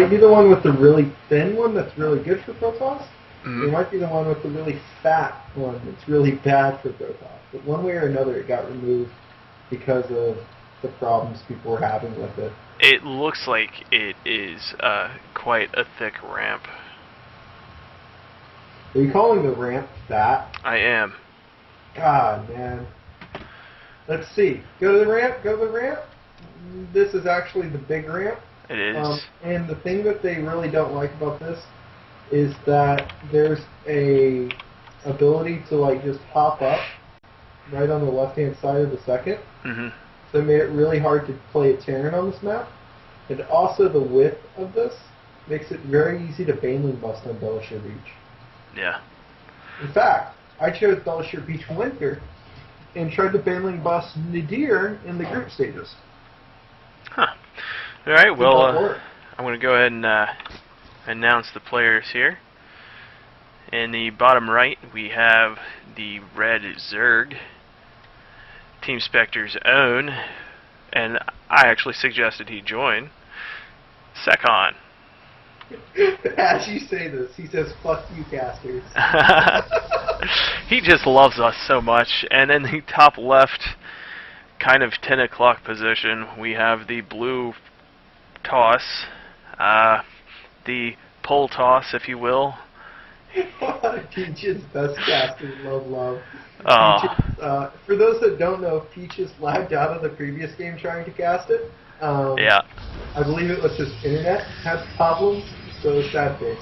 might be the one with the really thin one that's really good for Protoss. Mm-hmm. It might be the one with the really fat one that's really bad for Protoss. But one way or another, it got removed because of the problems people were having with it. It looks like it is quite a thick ramp. Are you calling the ramp fat? I am. God, man. Let's see. Go to the ramp. Go to the ramp. This is actually the big ramp. It is. And the thing that they really don't like about this is that there's a ability to like just pop up right on the left-hand side of the second. Mm-hmm. So it made it really hard to play a Terran on this map. And also the width of this makes it very easy to Baneling bust on Belashir Beach. Yeah. In fact, I chose Belashir Beach Winter and tried to Baneling bust Nadir in the group stages. Huh. Alright, well, I'm going to go ahead and announce the players here. In the bottom right, we have the red Zerg, Team Spectre's own, and I actually suggested he join, Sekhon. As you say this, he says, "Fuck you, casters." He just loves us so much. And in the top left, kind of 10 o'clock position, we have the blue toss, the pole toss, if you will. Peach's best caster, love. Oh. Peaches, for those that don't know, Peaches lagged out of the previous game trying to cast it. Yeah. I believe it was his internet had problems, so sad face.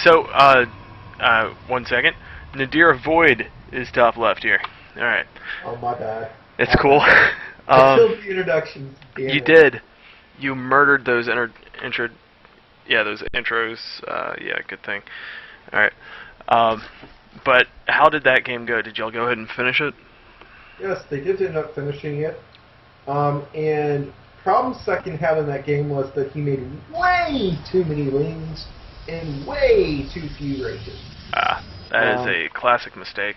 So, 1 second. Nadirofvoid is top left here. Alright. Oh, my bad. It's cool. I killed the introductions. You did. You murdered those those intros. Yeah, good thing. Alright. But how did that game go? Did y'all go ahead and finish it? Yes, they did end up finishing it. And problem Sekhon had in that game was that he made way too many lings and way too few races. That is a classic mistake.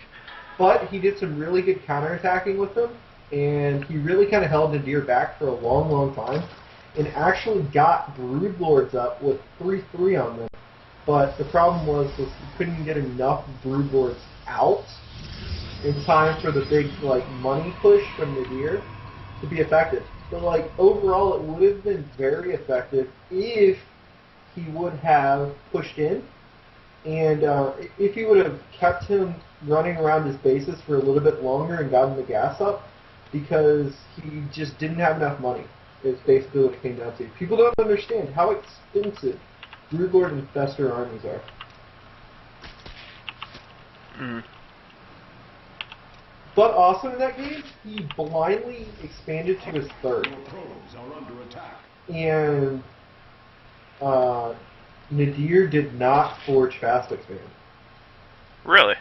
But he did some really good counterattacking with them, and he really kind of held Nadir back for a long time, and actually got Broodlords up with 3-3 on them. But the problem was he couldn't get enough Broodlords out in time for the big money push from Nadir to be effective. So overall, it would have been very effective if he would have pushed in, and if he would have kept him running around his bases for a little bit longer and gotten the gas up, because he just didn't have enough money. It's basically what it came down to. People don't understand how expensive Broodlord and Fester armies are. Mm. But also in that game, he blindly expanded to his third. And Nadir did not forge fast expand. Really?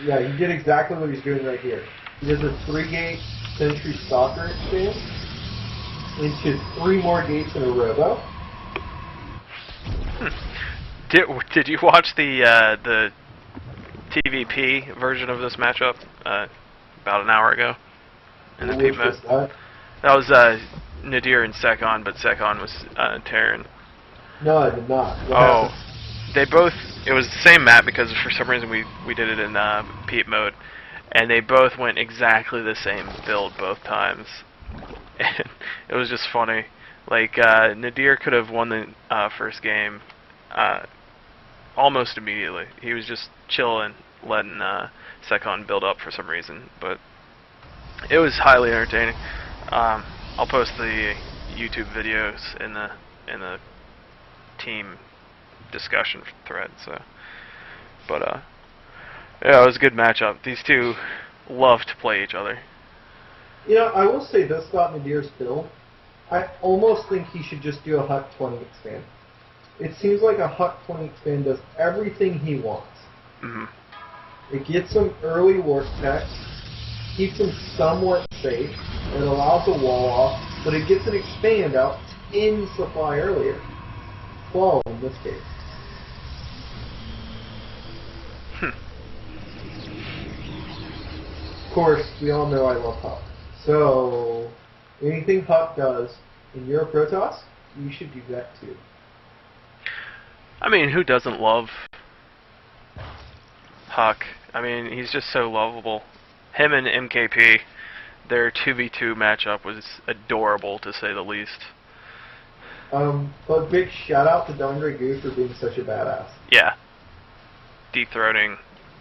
Yeah, he did exactly what he's doing right here. He does a 3-gate Sentry Stalker expand into 3 more gates in a row. Did you watch the TVP version of this matchup about an hour ago in the peep mode? That was Nadir and Sekhon, but Sekhon was Terran. No, I did not. What happened? They both. It was the same map because for some reason we did it in peep mode, and they both went exactly the same build both times. And it was just funny. Nadir could have won the first game almost immediately. He was just chilling, letting Sekhon build up for some reason, but it was highly entertaining. I'll post the YouTube videos in the team discussion thread. So, but yeah, it was a good matchup. These two love to play each other. You know, I will say this about Nadir's build. I almost think he should just do a Hut 20 expand. It seems like a Hut 20 expand does everything he wants. Mm-hmm. It gets him early work text, keeps him somewhat safe, it allows a wall off, but it gets an expand out in supply earlier. 12 in this case. Of course, we all know I love Hut. So, anything Hut does in your Protoss, you should do that too. I mean, who doesn't love Huck? I mean, he's just so lovable. Him and MKP, their 2v2 matchup was adorable, to say the least. But big shout out to Don Grey Goo for being such a badass. Yeah. Dethroning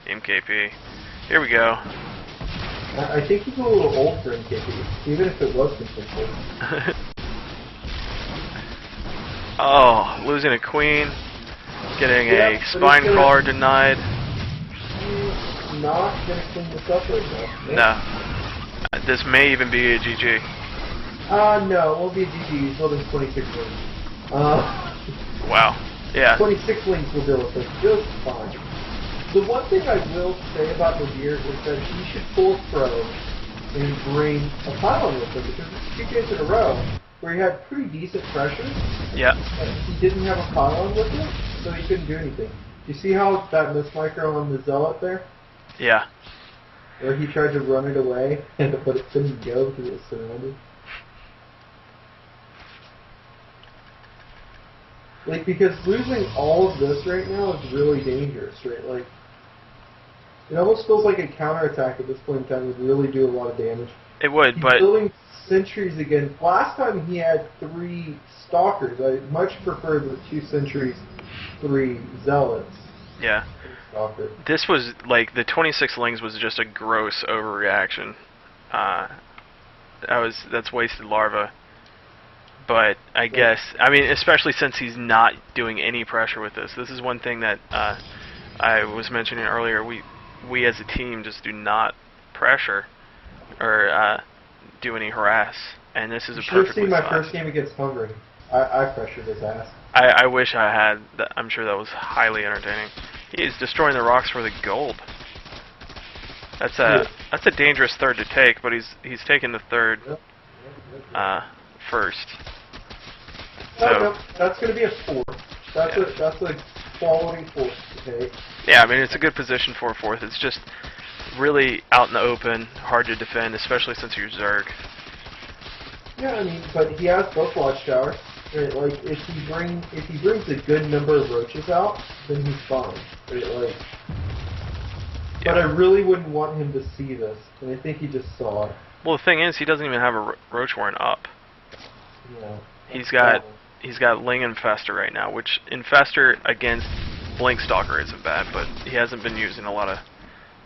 MKP. Here we go. I think he's a little old for MKP, even if it was consensual. Oh, losing a queen. Getting a spine crawler denied. He's not going to clean this up right now. No. This may even be a GG. No, it won't be a GG. He's holding 26 wings. Wow. Yeah. 26 wings will deal with this just fine. The one thing I will say about Nadir is that he should pull a pro and bring a pylon with him, because it's 2 games in a row where he had pretty decent pressure. Yeah. He didn't have a pylon with him, so he couldn't do anything. You see how that miss micro on the Zealot there? Yeah. Where he tried to run it away, but it couldn't go because it was surrounded. Like, because losing all of this right now is really dangerous, right? Like, it almost feels like a counterattack at this point in time would really do a lot of damage. It would, He's but... building sentries again. Last time he had 3 Stalkers. I much prefer the 2 sentries, 3 Zealots. Yeah. Stalker. This was, like, the 26 Lings was just a gross overreaction. That's wasted larva. But I guess, I mean, especially since he's not doing any pressure with this. This is one thing that I was mentioning earlier. We as a team just do not pressure or do any harass, and this is a perfectly You should have seen my fine. first game against Hungary. I pressured his ass. I wish I had. I'm sure that was highly entertaining. He is destroying the rocks for the gold. That's a dangerous third to take, but he's taken the third first. So No, that's going to be a 4. That's a quality 4 to take. yeah, I mean it's a good position for a 4th. It's just really out in the open, hard to defend, especially since you're Zerg. Yeah, I mean, but he has both watchtowers. Right? Like, if he brings a good number of roaches out, then he's fine. Right? Like, but I really wouldn't want him to see this, and I think he just saw it. Well, the thing is, he doesn't even have a Roach Warren up. Yeah. He's got Ling Infester right now, which Infester against Blink Stalker isn't bad, but he hasn't been using a lot of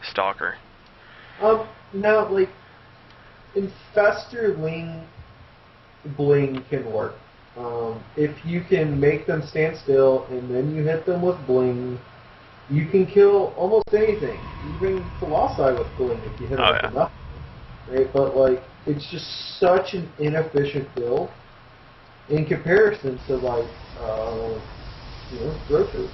Stalker. No, like, Infester, Ling, Bling can work. If you can make them stand still and then you hit them with Bling, you can kill almost anything, even Colossi with Bling if you hit them with enough. Right? But, like, it's just such an inefficient build in comparison to, like, Roaches.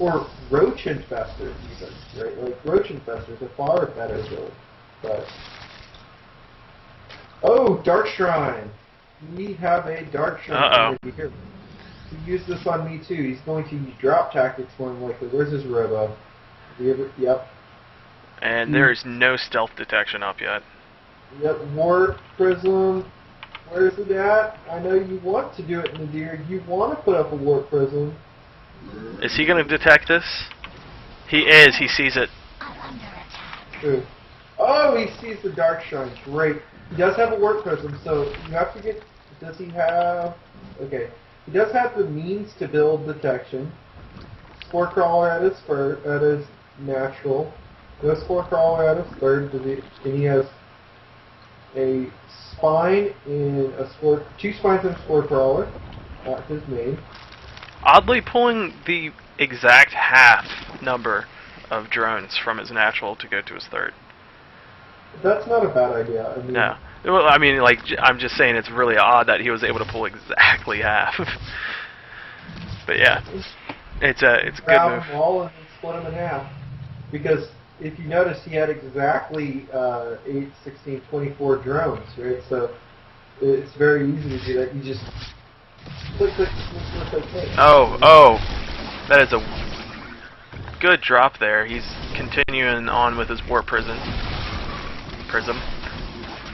Or Roach Infester, even, right? Like, Roach Infester is a far better build. But, oh, Dark Shrine! We have a Dark Shrine here. He used this on me, too. He's going to use drop tactics more than likely. Where's his robo? Yep. And there is no stealth detection up yet. Yep, Warp Prism. Where's it at? I know you want to do it, Nadir. You want to put up a Warp Prism. Is he going to detect this? He is. He sees it. True. Oh, he sees the Dark Shrine. Great. He does have a Warp Prism, so you have to get... Does he have... Okay. He does have the means to build detection. Spore Crawler at his natural. No Spore Crawler at his third. And he has a spine in a Spore... 2 spines in a Spore Crawler at his main. Oddly pulling the exact half number of drones from his natural to go to his third. That's not a bad idea. I mean, no. Well, I mean, like, I'm just saying it's really odd that he was able to pull exactly half. But yeah, it's a good move. Them all and then split them in half. Because if you notice, he had exactly 8, 16, 24 drones, right? So it's very easy to do that. You just click, click, click, click, click. Oh, that is a good drop there. He's continuing on with his warp prism.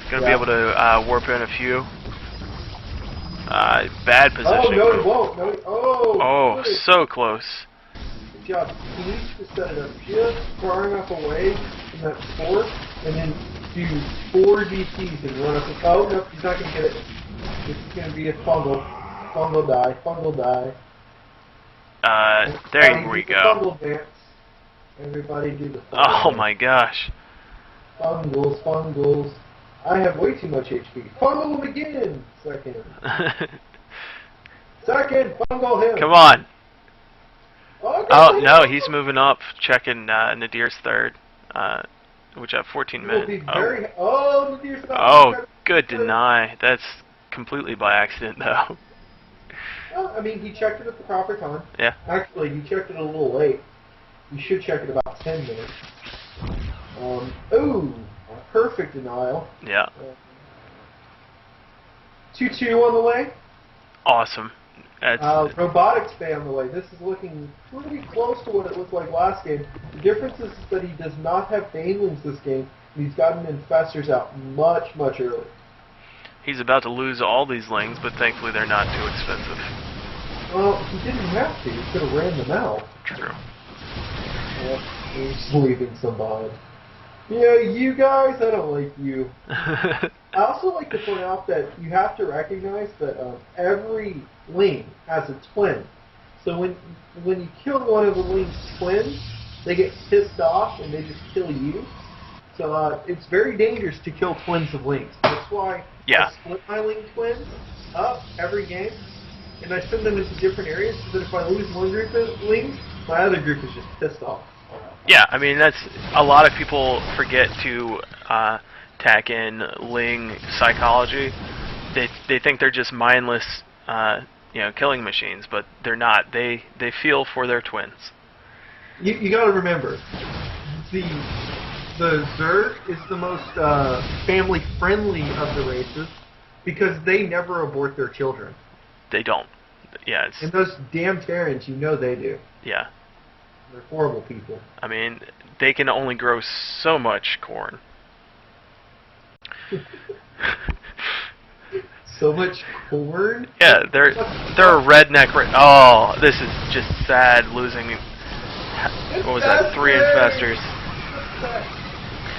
Gonna be able to warp in a few. Bad position. Oh, no, he won't. No, oh, Oh, good. so close. Good job. He needs to set it up just far enough away from that fort, and then do 4 DPs and run up. Oh, no, he's not going to get it. This is going to be a fungal. Fungal die. Fungal die. There we go. Fungal dance. Everybody do the fungal Oh dance. my gosh. Fungals, fungals. I have way too much HP. Fungal him again! Second. Second, fungal him! Come on. Oh, Oh, no, he's moving up, checking Nadir's third, which at 14 He will minutes. be very... Oh, Nadir's about Oh, to good deny. That's completely by accident, though. Well, I mean, he checked it at the proper time. Yeah. Actually, he checked it a little late. You should check it about 10 minutes. Ooh, a perfect denial. Yeah. 2-2 on the way. Awesome. That's, Robotics Bay on the way. This is looking pretty close to what it looked like last game. The difference is that he does not have Banelings this game, and he's gotten Infestors out much, much earlier. he's about to lose all these lings, but thankfully they're not too expensive. Well, he didn't have to. He could have ran them out. True. He's leaving some behind. Yeah, you guys, I don't like you. I also like to point out that you have to recognize that every ling has a twin. So when you kill one of the ling's twins, they get pissed off and they just kill you. So it's very dangerous to kill twins of lings. That's why I split my ling twins up every game, and I send them into different areas so that if I lose one group of lings, my other group is just pissed off. Yeah, I mean, that's a lot of people forget to tack in ling psychology. They think they're just mindless, killing machines, but they're not. They feel for their twins. You got to remember, the Zerg is the most family friendly of the races because they never abort their children. They don't. Yeah. And those damn Terrans, you know they do. Yeah. They're horrible people. I mean, they can only grow so much corn. So much corn? Yeah, they're a redneck. Oh, this is just sad losing. What was that? 3 infestors.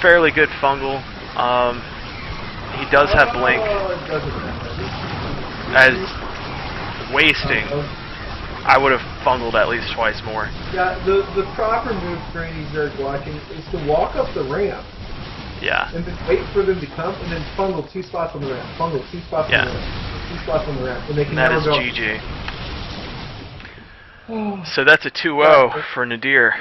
Fairly good fungal. He does have blink. As wasting. I would have fungled at least twice more. Yeah, the proper move for any Zerg watching is to walk up the ramp. Yeah. And then wait for them to come, and then fungal 2 spots on the ramp. Fungal 2 spots on the ramp. 2 spots on the ramp. And they can that never is go. GG. So that's a 2-0 for Nadir.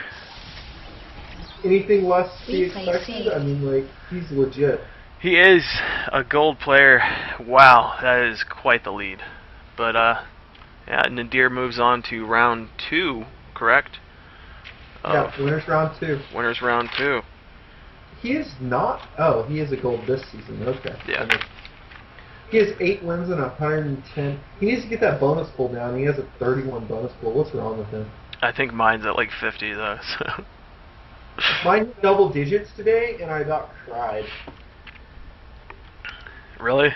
Anything less to be expected? I mean, like, he's legit. He is a gold player. Wow, that is quite the lead. But, yeah, Nadir moves on to round 2, correct? Yeah, winner's round 2. Winner's round 2. He is not... Oh, he is a gold this season. Okay. Yeah. He has 8 wins and 110. He needs to get that bonus pool down. He has a 31 bonus pool. What's wrong with him? I think mine's at like 50, though, so... Mine hit double digits today, and I about cried. Really?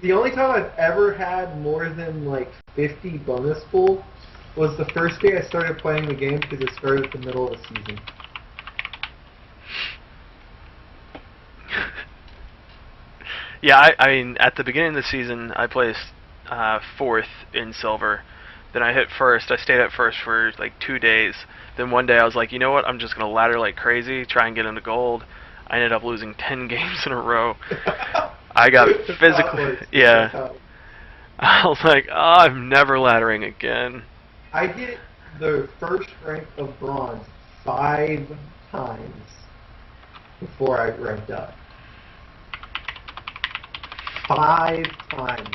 The only time I've ever had more than, like, 50 bonus pool was the first day I started playing the game because it started at the middle of the season. Yeah, I mean, at the beginning of the season, I placed 4th in silver. Then I hit 1st. I stayed at 1st for like 2 days. Then one day I was like, you know what? I'm just going to ladder like crazy, try and get into gold. I ended up losing 10 games in a row. I got physically... Yeah. I was like, oh, I'm never laddering again. I hit the first rank of bronze 5 times before I ranked up. 5 times.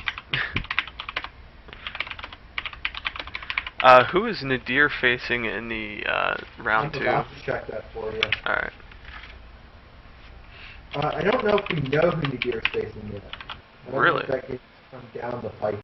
Who is Nadir facing in the round 2? I'm about to check that for you. Alright. I don't know if we know who Nadir is facing yet. I don't Really? know if that can come down the pipe.